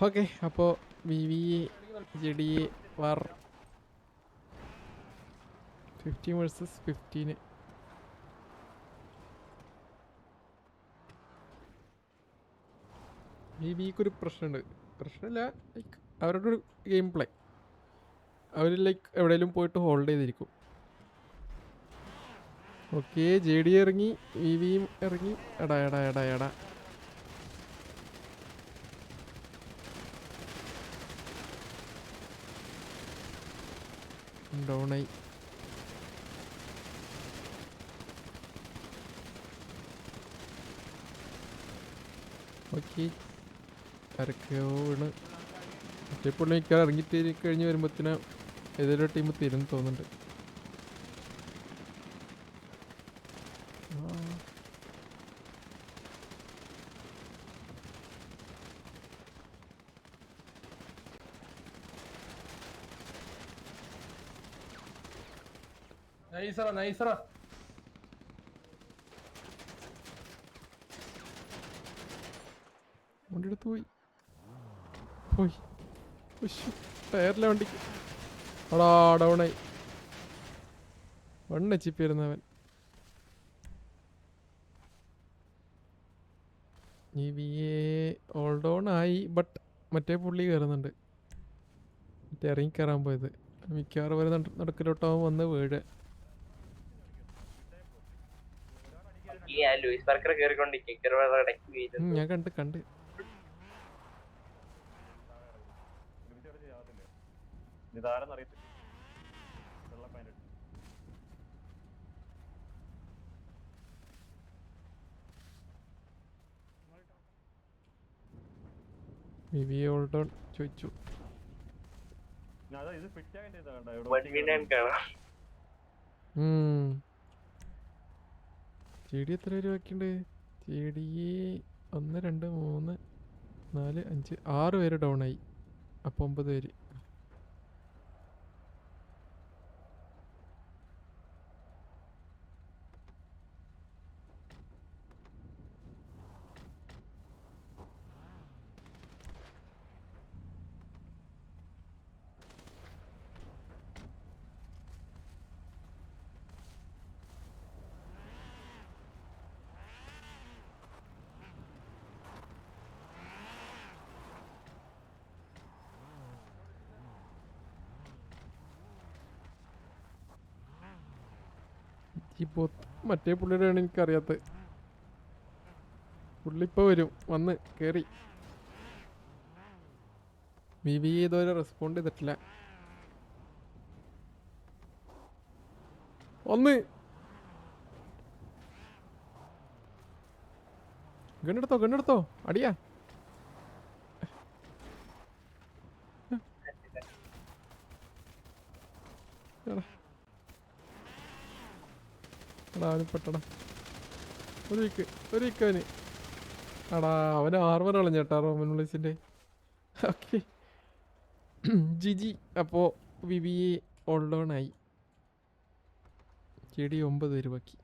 Okay അപ്പോൾ V V J D A war 15 versus 15. V വിക്കൊരു പ്രശ്നമുണ്ട്. പ്രശ്നമില്ല, ലൈക്ക് അവരുടെ ഒരു ഗെയിം പ്ലേ. അവർ ലൈക്ക് എവിടെയെങ്കിലും പോയിട്ട് ഹോൾഡ് ചെയ്തിരിക്കും. ഓക്കെ, ജെ ഡി ഇറങ്ങി, വി വിയും ഇറങ്ങി. എടാ എടാ എടാ എടാ ഡൗണായി. ഓക്കെ, ആരൊക്കെയോ വീണ്. മറ്റേ പുള്ളി മിക്കവാറും ഇറങ്ങിയിട്ട് കഴിഞ്ഞ് വരുമ്പോഴത്തേന് ഏതൊരു ടീം തരും തോന്നുന്നുണ്ട്. നൈസറാ വണ്ടി എടുത്ത് പോയി പോയി. ടയറിലെ വണ്ടിക്ക് അടാ ഡൗണായി. 1 HP വരുന്നവൻ. ഈ വി എ ഓൾ ഡൗൺ ആയി, ബട്ട് മറ്റേ പുള്ളി കയറുന്നുണ്ട്. മറ്റേ ഇറങ്ങി കയറാൻ പോയത് മിക്കവാറും വരെ നടക്കിലോട്ടാവും വന്ന് വീട്. ഞാൻ കണ്ട് ചോദിച്ചു. ചെടി എത്ര പേര് ബാക്കിയുണ്ട്? ചെടി 1 2 3 4 5 6 പേര് ഡൗൺ ആയി. അപ്പോൾ 9 പേര്. ഇപ്പോൾ മറ്റേ പുള്ളിയുടെയാണ് എനിക്കറിയാത്തത്. പുള്ളി ഇപ്പോൾ വരും, വന്ന് കയറി. ബി ബി ഇതുവരെ റെസ്പോണ്ട് ചെയ്തിട്ടില്ല. ഗണ്ണെടുത്തോ അടിയാ. എടാ അവന് പെട്ടടാ. ഒരു വീക്ക് അവന്. എടാ അവന് ആർമർ കളഞ്ഞേട്ടാ റോമൻ വിളിച്ചിൻ്റെ. ഓക്കെ ജിജി. അപ്പോൾ വി വി ഓൾ ഡൗൺ ആയി. ചെടി 9 പേര് ബാക്കി.